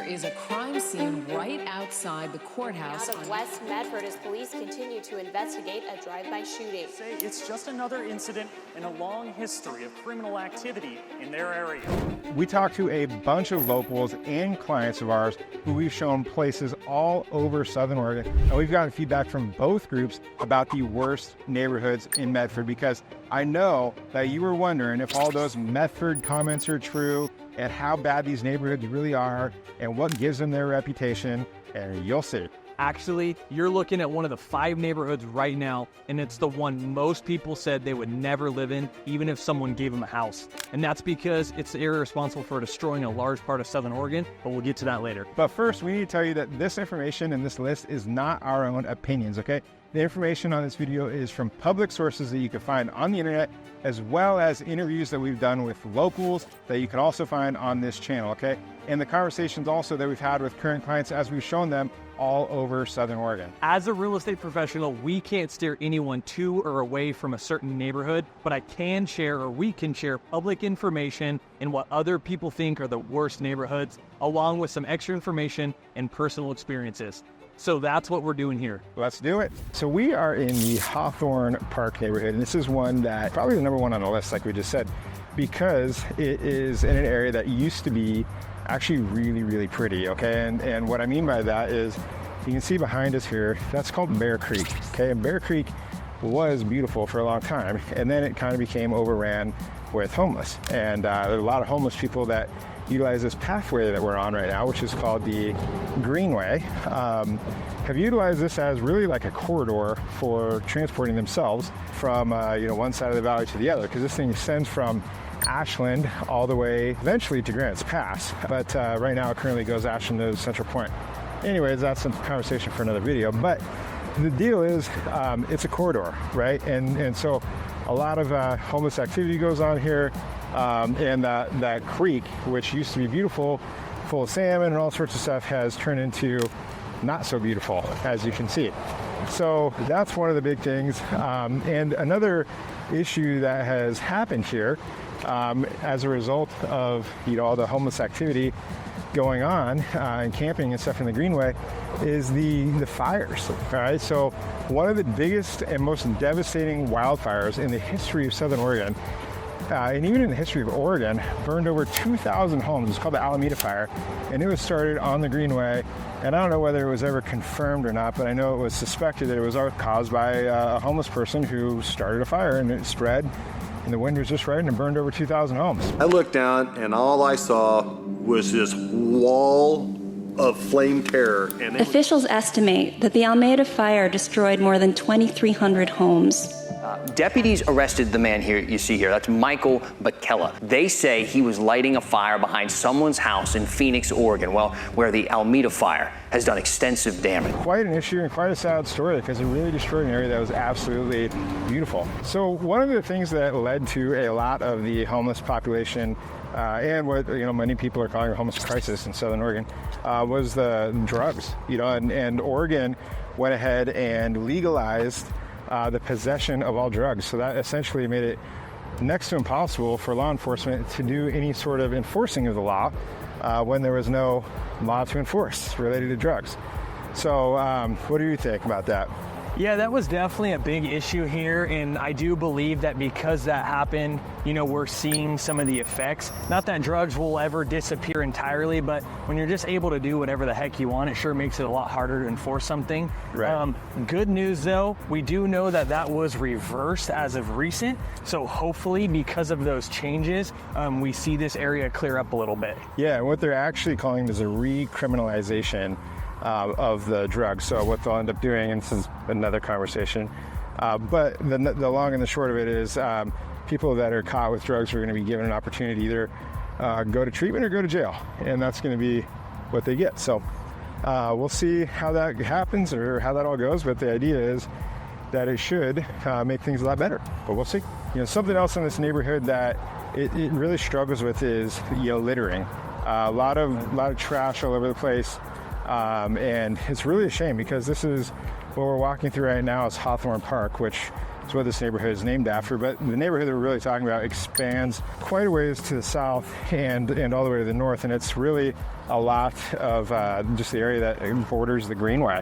there is a crime scene right outside the courthouse. Out of West Medford as police continue to investigate a drive-by shooting. It's just another incident in a long history of criminal activity in their area. We talked to a bunch of locals and clients of ours who we've shown places all over Southern Oregon, and we've gotten feedback from both groups about the worst neighborhoods in Medford, because I know that you were wondering if all those Medford comments are true and how bad these neighborhoods really are and what gives them their reputation, and you'll see. Actually, you're looking at one of the 5 neighborhoods right now, and it's the one most people said they would never live in, even if someone gave them a house. And that's because it's irresponsible for destroying a large part of Southern Oregon, but we'll get to that later. But first, we need to tell you that this information and this list is not our own opinions, okay? The information on this video is from public sources that you can find on the internet, as well as interviews that we've done with locals that you can also find on this channel, okay? And the conversations also that we've had with current clients as we've shown them all over Southern Oregon. As a real estate professional, we can't steer anyone to or away from a certain neighborhood, but I can share, or we can share, public information and what other people think are the worst neighborhoods, along with some extra information and personal experiences. So that's what we're doing here. Let's do it. So we are in the Hawthorne Park neighborhood, and this is one that probably the number one on the list, like we just said, because it is in an area that used to be actually really, really pretty, okay? And what I mean by that is, you can see behind us here, that's called Bear Creek, okay? And Bear Creek was beautiful for a long time, and then it kind of became overran with homeless. And there are a lot of homeless people that utilize this pathway that we're on right now, which is called the Greenway, have utilized this as really like a corridor for transporting themselves from one side of the valley to the other, because this thing extends from Ashland all the way eventually to Grants Pass, but right now it currently goes Ashland to Central Point. Anyways, that's a conversation for another video, but the deal is it's a corridor, right? And so a lot of homeless activity goes on here, and that creek, which used to be beautiful, full of salmon and all sorts of stuff, has turned into not so beautiful, as you can see. So that's one of the big things. And another issue that has happened here as a result of all the homeless activity going on and camping and stuff in the Greenway is the fires. All right, so one of the biggest and most devastating wildfires in the history of Southern Oregon, and even in the history of Oregon, burned over 2,000 homes. It's called the Alameda Fire, and it was started on the Greenway. And I don't know whether it was ever confirmed or not, but I know it was suspected that it was caused by a homeless person who started a fire, and it spread, and the wind was just right, and it burned over 2,000 homes. I looked down, and all I saw was this wall of flame terror. And officials estimate that the Alameda Fire destroyed more than 2,300 homes. Deputies arrested the man here you see here. That's Michael Bakella. They say he was lighting a fire behind someone's house in Phoenix, Oregon, where the Alameda Fire has done extensive damage. Quite an issue and quite a sad story, because it really destroyed an area that was absolutely beautiful. So one of the things that led to a lot of the homeless population and what many people are calling a homeless crisis in Southern Oregon was the drugs. And Oregon went ahead and legalized the possession of all drugs. So that essentially made it next to impossible for law enforcement to do any sort of enforcing of the law when there was no law to enforce related to drugs. So what do you think about that? Yeah, that was definitely a big issue here, and I do believe that because that happened, we're seeing some of the effects. Not that drugs will ever disappear entirely, but when you're just able to do whatever the heck you want, it sure makes it a lot harder to enforce something. Right. Good news though, we do know that was reversed as of recent, so hopefully because of those changes, we see this area clear up a little bit. Yeah, what they're actually calling is a recriminalization of the drugs. So what they'll end up doing, and this is another conversation, but the long and the short of it is people that are caught with drugs are going to be given an opportunity to either go to treatment or go to jail, and that's going to be what they get. So we'll see how that happens or how that all goes, but the idea is that it should make things a lot better, but we'll see. Something else in this neighborhood that it really struggles with is littering. A lot of trash all over the place. And it's really a shame, because this is what we're walking through right now is Hawthorne Park, which It's what this neighborhood is named after, but the neighborhood that we're really talking about expands quite a ways to the south and all the way to the north, and it's really a lot of just the area that borders the Greenway.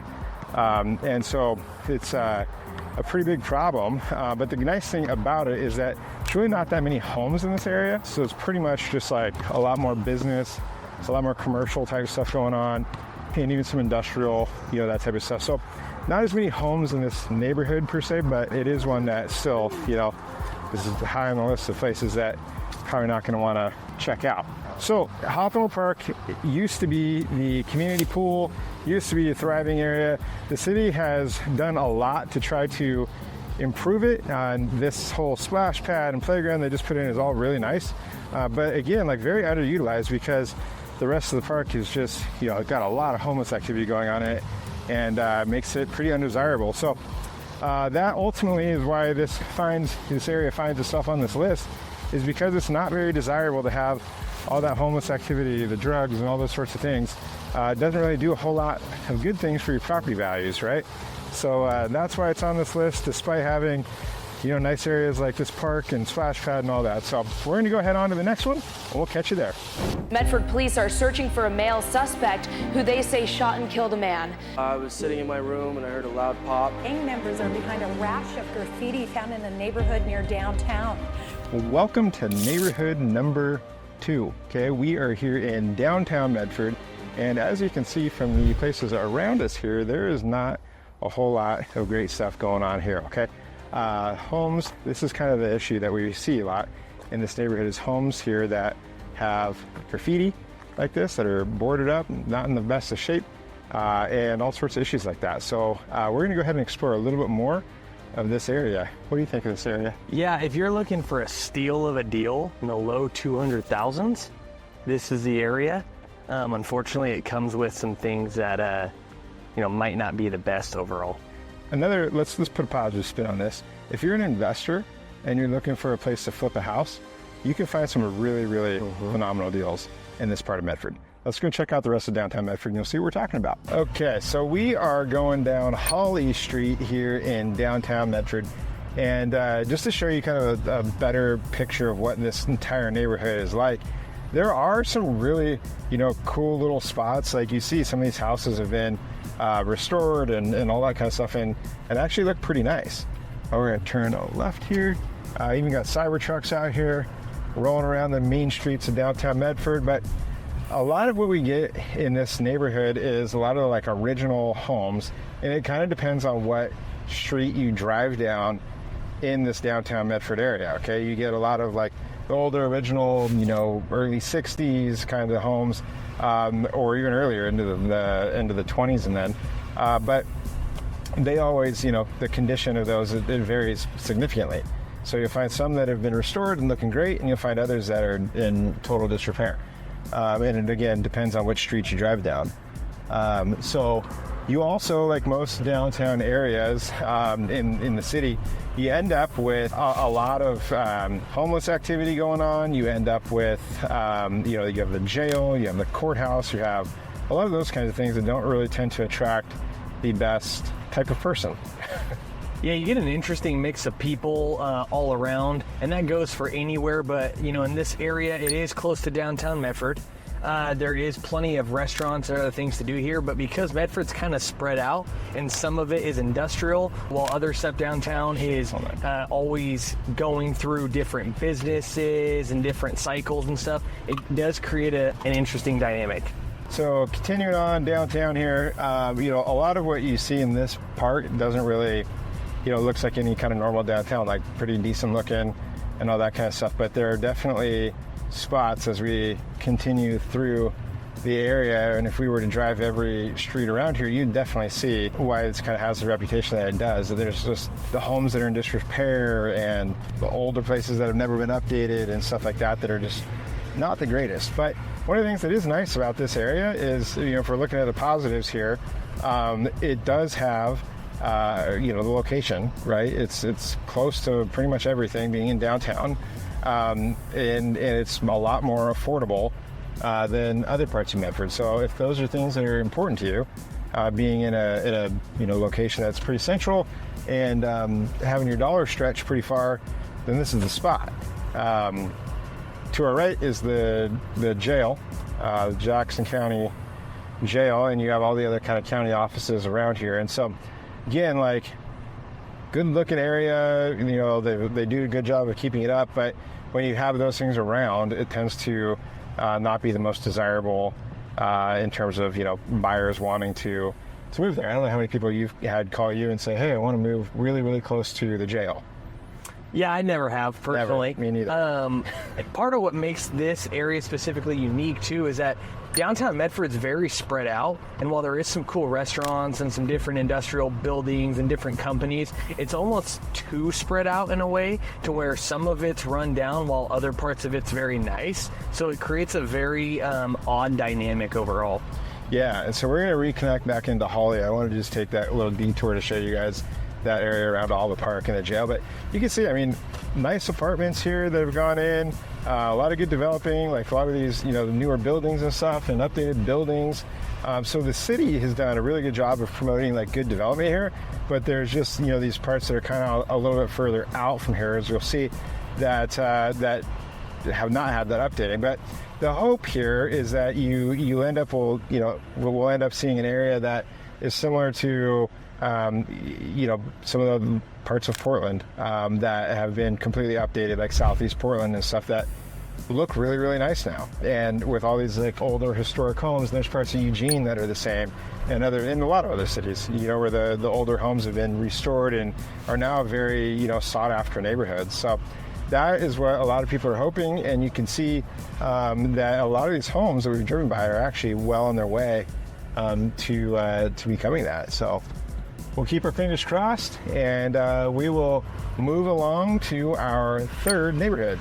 And so it's a pretty big problem, but the nice thing about it is that there's really not that many homes in this area, so it's pretty much just like a lot more business, it's a lot more commercial type stuff going on, and even some industrial, that type of stuff. So not as many homes in this neighborhood per se, but it is one that still, this is high on the list of places that probably not going to want to check out. So Hawthorne Park used to be the community pool, used to be a thriving area. The city has done a lot to try to improve it. This whole splash pad and playground they just put in is all really nice. But again, like very underutilized because the rest of the park is just, got a lot of homeless activity going on in it and makes it pretty undesirable. So that ultimately is why this area finds itself on this list, is because it's not very desirable to have all that homeless activity, the drugs and all those sorts of things. It doesn't really do a whole lot of good things for your property values, right? So that's why it's on this list, despite having, nice areas like this park and splash pad and all that. So we're going to go ahead on to the next one, and we'll catch you there. Medford police are searching for a male suspect who they say shot and killed a man. I was sitting in my room and I heard a loud pop. Gang members are behind a rash of graffiti found in a neighborhood near downtown. Well, welcome to neighborhood number 2. Okay, we are here in downtown Medford, and as you can see from the places around us here, there is not a whole lot of great stuff going on here. Okay, homes, this is kind of the issue that we see a lot in this neighborhood, is homes here that have graffiti like this, that are boarded up, not in the best of shape, and all sorts of issues like that. So we're gonna go ahead and explore a little bit more of this area. What do you think of this area? Yeah, if you're looking for a steal of a deal in the low 200,000s, this is the area. Unfortunately, it comes with some things that might not be the best overall. Let's put a positive spin on this. If you're an investor and you're looking for a place to flip a house, you can find some really, really phenomenal deals in this part of Medford. Let's go check out the rest of downtown Medford and you'll see what we're talking about. Okay, so we are going down Hawley Street here in downtown Medford. And just to show you kind of a better picture of what this entire neighborhood is like, there are some really, cool little spots. Like you see, some of these houses have been restored and all that kind of stuff, and actually look pretty nice. We're gonna turn left here. Even got cyber trucks out here rolling around the main streets of downtown Medford. But a lot of what we get in this neighborhood is a lot of like original homes, and it kind of depends on what street you drive down in this downtown Medford area. Okay, you get a lot of like the older original, early 60s kind of homes, or even earlier into the 20s, and then but they always, the condition of those, it varies significantly. So you'll find some that have been restored and looking great, and you'll find others that are in total disrepair. And it again depends on which street you drive down. So you also, like most downtown areas in the city, you end up with a lot of homeless activity going on. You end up with, you have the jail, you have the courthouse, you have a lot of those kinds of things that don't really tend to attract the best type of person. Yeah, you get an interesting mix of people all around, and that goes for anywhere, but in this area, it is close to downtown Medford. There is plenty of restaurants and other things to do here, but because Medford's kind of spread out and some of it is industrial, while other stuff downtown is always going through different businesses and different cycles and stuff, it does create an interesting dynamic. So continuing on downtown here, a lot of what you see in this part doesn't really, looks like any kind of normal downtown, like pretty decent looking and all that kind of stuff, but there are definitely spots as we continue through the area, and if we were to drive every street around here, you'd definitely see why this kind of has the reputation that it does. There's just the homes that are in disrepair and the older places that have never been updated and stuff like that are just not the greatest. But one of the things that is nice about this area is, if we're looking at the positives here, it does have the location, right? It's close to pretty much everything, being in downtown. And it's a lot more affordable than other parts of Medford. So if those are things that are important to you, being in a location that's pretty central and having your dollar stretch pretty far, then this is the spot. To our right is the jail, Jackson County Jail, and you have all the other kind of county offices around here. And so, again, like, good looking area, they do a good job of keeping it up, but when you have those things around, it tends to not be the most desirable in terms of, buyers wanting to move there. I don't know how many people you've had call you and say, hey, I want to move really, really close to the jail. Yeah, I never have, personally. Never. Me neither. And part of what makes this area specifically unique, too, is that downtown Medford's very spread out, and while there is some cool restaurants and some different industrial buildings and different companies, it's almost too spread out in a way to where some of it's run down while other parts of it's very nice. So it creates a very odd dynamic overall. Yeah, and so we're going to reconnect back into Holly. I wanted to just take that little detour to show you guys that area around all the park and the jail. But you can see, nice apartments here that have gone in, a lot of good developing, like a lot of these, newer buildings and stuff, and updated buildings. So the city has done a really good job of promoting like good development here, but there's just, these parts that are kind of a little bit further out from here, as you'll see, that have not had that updating. But the hope here is that we'll end up seeing an area that is similar to some of the parts of Portland that have been completely updated, like Southeast Portland and stuff that look really, really nice now. And with all these like older historic homes, there's parts of Eugene that are the same, and in a lot of other cities, where the older homes have been restored and are now very, sought after neighborhoods. So that is what a lot of people are hoping, and you can see that a lot of these homes that we've driven by are actually well on their way to becoming that. So we'll keep our fingers crossed, and we will move along to our third neighborhood.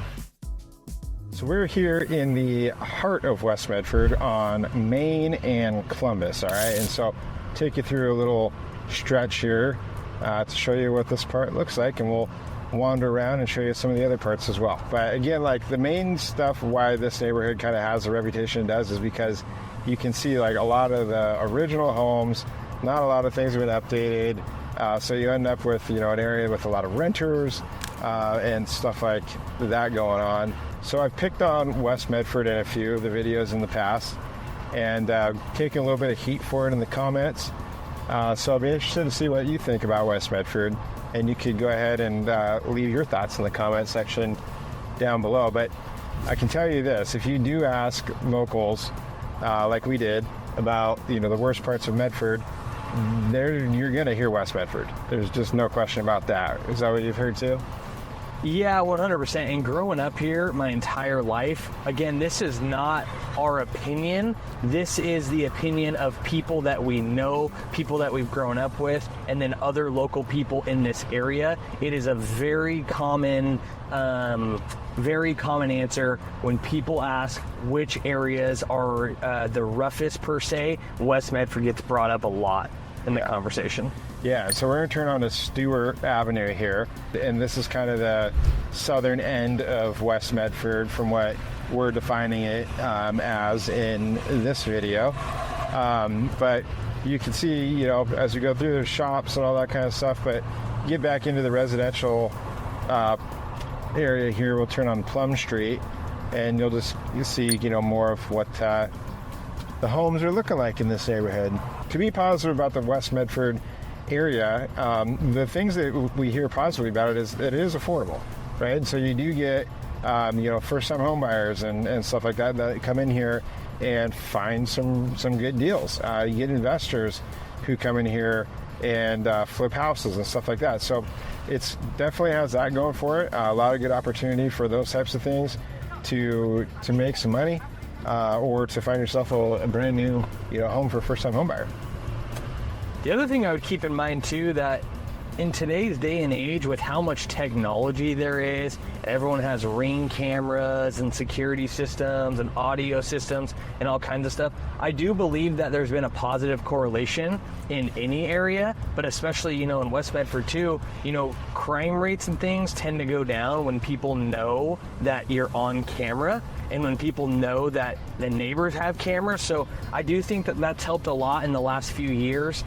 So we're here in the heart of West Medford on Main and Columbus, all right? And so take you through a little stretch here to show you what this part looks like, and we'll wander around and show you some of the other parts as well. But again, like the main stuff why this neighborhood kind of has the reputation it does is because you can see like a lot of the original homes. Not a lot of things have been updated, so you end up with an area with a lot of renters and stuff like that going on. So I've picked on West Medford in a few of the videos in the past, and taken a little bit of heat for it in the comments. So I'll be interested to see what you think about West Medford, and you could go ahead and leave your thoughts in the comment section down below. But I can tell you this: if you do ask locals, like we did, about the worst parts of Medford, you're going to hear West Medford. There's just no question about that. Is that what you've heard too? Yeah, 100%. And growing up here my entire life, again, this is not our opinion. This is the opinion of people that we know, people that we've grown up with, and then other local people in this area. It is a very common answer when people ask which areas are the roughest per se. West Medford gets brought up a lot in the conversation. Yeah, so we're going to turn on to Stewart Avenue here, and this is kind of the southern end of West Medford from what we're defining it as in this video. But you can see, as we go through, there's shops and all that kind of stuff, but get back into the residential area here. We'll turn on Plum Street, and you'll see, more of what the homes are looking like in this neighborhood. To be positive about the West Medford area, the things that we hear positively about it is that it is affordable, right? So you do get, first-time home buyers and stuff like that come in here and find some good deals. You get investors who come in here and flip houses and stuff like that. So it's definitely has that going for it. A lot of good opportunity for those types of things to make some money, or to find yourself a brand new home for a first-time home buyer. The other thing I would keep in mind too, that in today's day and age, with how much technology there is, everyone has Ring cameras and security systems and audio systems and all kinds of stuff. I do believe that there's been a positive correlation in any area, but especially, in West Medford too, crime rates and things tend to go down when people know that you're on camera. and when people know that the neighbors have cameras. So I do think that that's helped a lot in the last few years,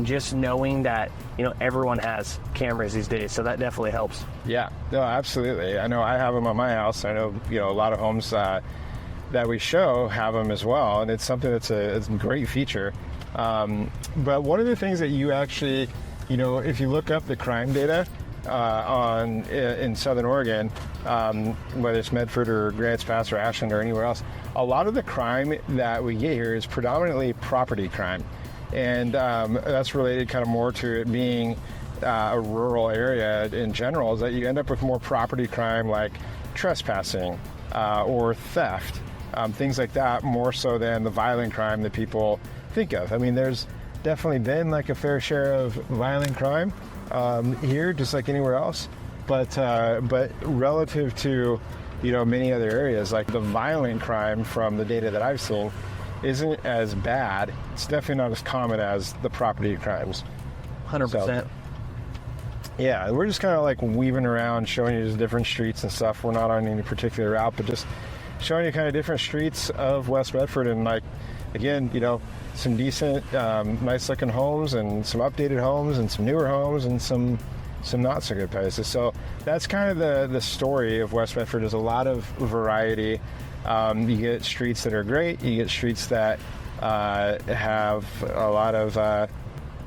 just knowing that, you know, everyone has cameras these days. So that definitely helps. Yeah, no, absolutely. I know I have them on my house. I know, you know, a lot of homes that we show have them as well, and it's something it's a great feature. But one of the things that you actually, you know, if you look up the crime data in Southern Oregon, whether it's Medford or Grants Pass or Ashland or anywhere else, a lot of the crime that we get here is predominantly property crime, and that's related kind of more to it being a rural area in general. Is that you end up with more property crime like trespassing or theft, things like that, more so than the violent crime that people think of. I mean, there's definitely been like a fair share of violent crime here, just like anywhere else, but relative to, you know, many other areas, like the violent crime from the data that I've seen isn't as bad. It's definitely not as common as the property crimes. 100%. So, yeah, we're just kind of like weaving around, showing you just different streets and stuff. We're not on any particular route, but just showing you kind of different streets of West Medford, and like, again, you know, some decent, nice looking homes, and some updated homes, and some newer homes, and some not so good places. So that's kind of the story of West Medford. There's a lot of variety. You get streets that are great. You get streets that have a lot of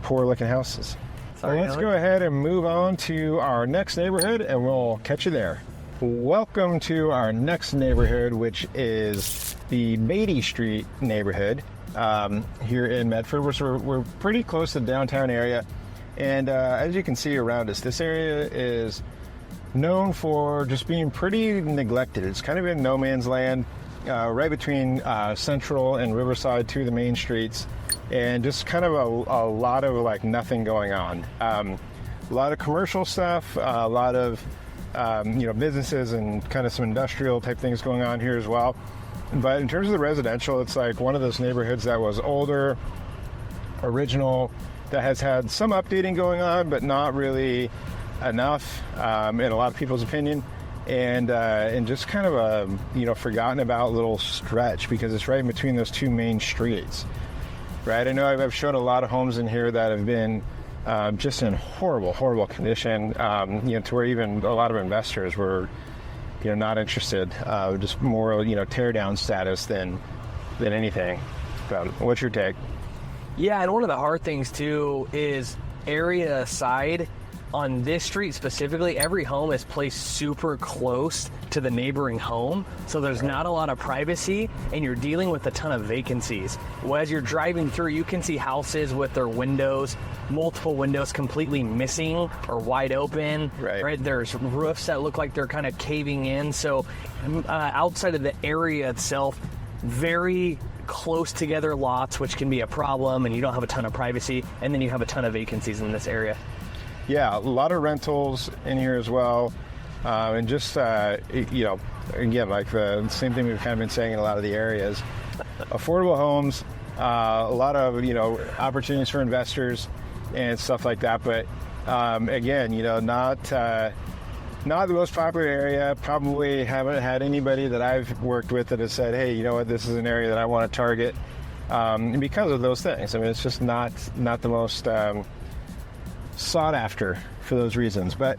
poor looking houses. Well, let's go ahead and move on to our next neighborhood, and we'll catch you there. Welcome to our next neighborhood, which is the Beatty Street neighborhood here in Medford. We're pretty close to the downtown area, and as you can see around us, this area is known for just being pretty neglected. It's kind of in no man's land, right between Central and Riverside, two of the main streets, and just kind of a lot of like nothing going on. A lot of commercial stuff, a lot of you know, businesses and kind of some industrial type things going on here as well. But in terms of the residential, it's like one of those neighborhoods that was older, original, that has had some updating going on, but not really enough, in a lot of people's opinion, and just kind of a, you know, forgotten about little stretch, because it's right in between those two main streets, right? I know I've shown a lot of homes in here that have been just in horrible condition, you know, to where even a lot of investors were, you know, not interested, just more, you know, tear down status than anything. What's your take? Yeah, and one of the hard things too is, area aside, on this street specifically, every home is placed super close to the neighboring home, so there's not a lot of privacy, and you're dealing with a ton of vacancies. Well, as you're driving through, you can see houses with their windows, multiple windows completely missing or wide open. Right? There's roofs that look like they're kind of caving in. So outside of the area itself, very close together lots, which can be a problem, and you don't have a ton of privacy, and then you have a ton of vacancies in this area. Yeah, a lot of rentals in here as well, and just, you know, again, like the same thing we've kind of been saying in a lot of the areas. Affordable homes, a lot of, you know, opportunities for investors and stuff like that, but again, you know, not the most popular area. Probably haven't had anybody that I've worked with that has said, hey, you know what, this is an area that I want to target, because of those things. I mean, it's just not the most sought after for those reasons, but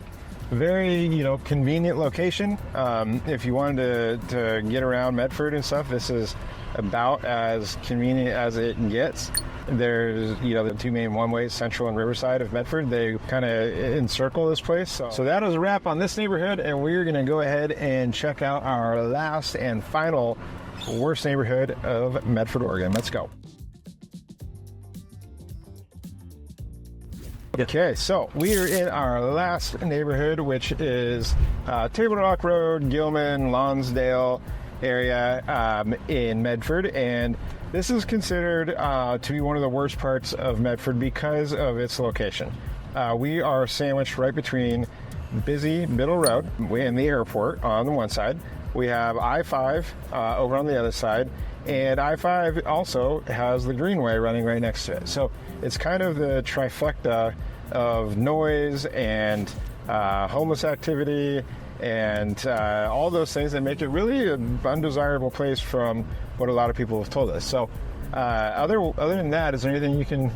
very, you know, convenient location. If you wanted to get around Medford and stuff, this is about as convenient as it gets. There's, you know, the two main one-ways, Central and Riverside of Medford. They kind of encircle this place. So that is a wrap on this neighborhood, and we're going to go ahead and check out our last and final worst neighborhood of Medford, Oregon. Let's go. Okay, so we are in our last neighborhood, which is Table Rock Road, Gilman, Lonsdale area in Medford, and this is considered to be one of the worst parts of Medford because of its location. We are sandwiched right between busy Middle Road and the airport on the one side. We have I-5 over on the other side, and I-5 also has the Greenway running right next to it. So it's kind of the trifecta of noise and homeless activity and all those things that make it really an undesirable place from what a lot of people have told us. So other than that, is there anything you can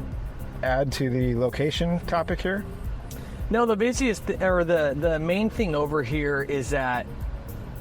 add to the location topic here? No, the busiest, or the main thing over here is that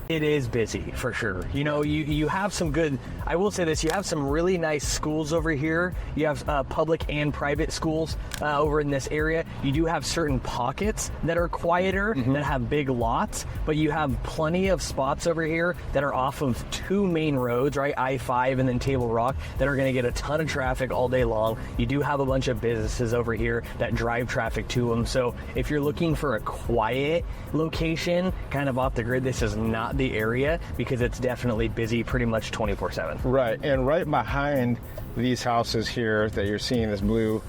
it is busy, for sure. You know, you have some good, I will say this, you have some really nice schools over here. You have public and private schools over in this area. You do have certain pockets that are quieter, that have big lots, but you have plenty of spots over here that are off of two main roads, right? I-5 and then Table Rock, that are gonna get a ton of traffic all day long. You do have a bunch of businesses over here that drive traffic to them. So if you're looking for a quiet location, kind of off the grid, this is not the area, because it's definitely busy pretty much 24/7. Right, and right behind these houses here that you're seeing, this blue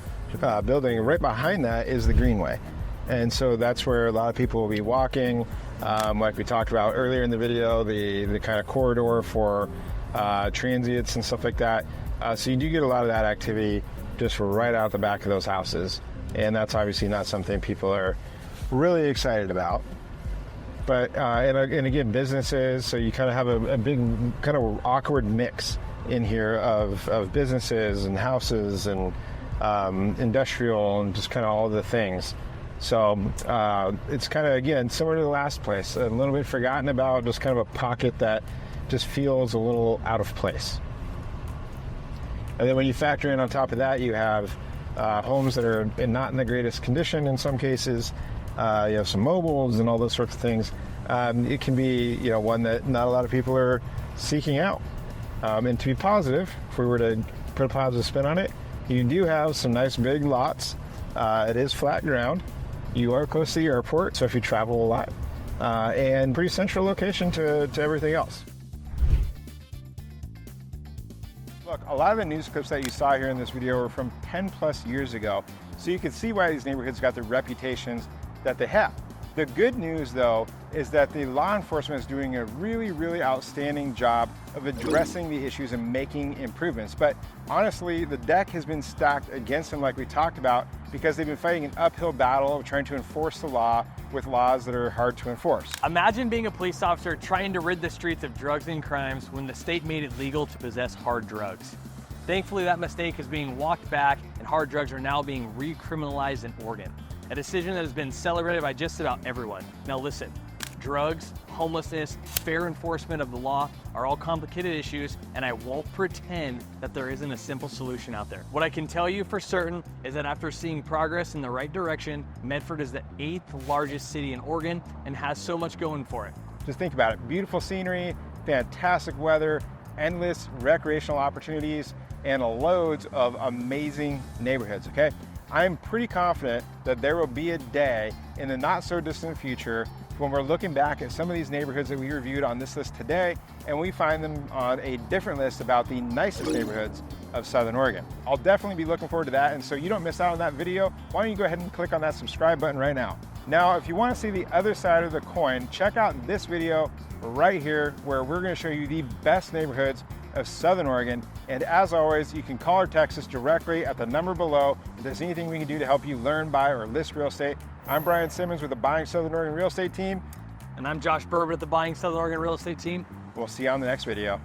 building, right behind that is the Greenway. And so that's where a lot of people will be walking. Like we talked about earlier in the video, the kind of corridor for transients and stuff like that. So you do get a lot of that activity just right out the back of those houses. And that's obviously not something people are really excited about. But, and again, businesses, so you kind of have a big kind of awkward mix in here of businesses and houses and industrial and just kind of all the things. So it's kind of, again, similar to the last place, a little bit forgotten about, just kind of a pocket that just feels a little out of place. And then when you factor in on top of that, you have homes that are not in the greatest condition in some cases. You have some mobiles and all those sorts of things. It can be, you know, one that not a lot of people are seeking out. And to be positive, if we were to put a positive spin on it, you do have some nice big lots. It is flat ground. You are close to the airport, so if you travel a lot, and pretty central location to everything else. Look, a lot of the news clips that you saw here in this video were from 10 plus years ago, so you can see why these neighborhoods got the reputations that they have. The good news, though, is that the law enforcement is doing a really, really outstanding job of addressing the issues and making improvements. But honestly, the deck has been stacked against them, like we talked about, because they've been fighting an uphill battle of trying to enforce the law with laws that are hard to enforce. Imagine being a police officer trying to rid the streets of drugs and crimes when the state made it legal to possess hard drugs. Thankfully, that mistake is being walked back, and hard drugs are now being recriminalized in Oregon. A decision that has been celebrated by just about everyone. Now listen, drugs, homelessness, fair enforcement of the law are all complicated issues, and I won't pretend that there isn't a simple solution out there. What I can tell you for certain is that after seeing progress in the right direction, Medford is the 8th largest city in Oregon and has so much going for it. Just think about it. Beautiful scenery, fantastic weather, endless recreational opportunities, and loads of amazing neighborhoods, okay? I'm pretty confident that there will be a day in the not so distant future when we're looking back at some of these neighborhoods that we reviewed on this list today, and we find them on a different list about the nicest neighborhoods of Southern Oregon. I'll definitely be looking forward to that, and so you don't miss out on that video, why don't you go ahead and click on that subscribe button right now. Now, if you want to see the other side of the coin, check out this video right here, where we're going to show you the best neighborhoods of Southern Oregon. And as always, you can call or text us directly at the number below if there's anything we can do to help you learn, buy, or list real estate. I'm Brian Simmons with the Buying Southern Oregon Real Estate team. And I'm Josh Berber with the Buying Southern Oregon Real Estate team. We'll see you on the next video.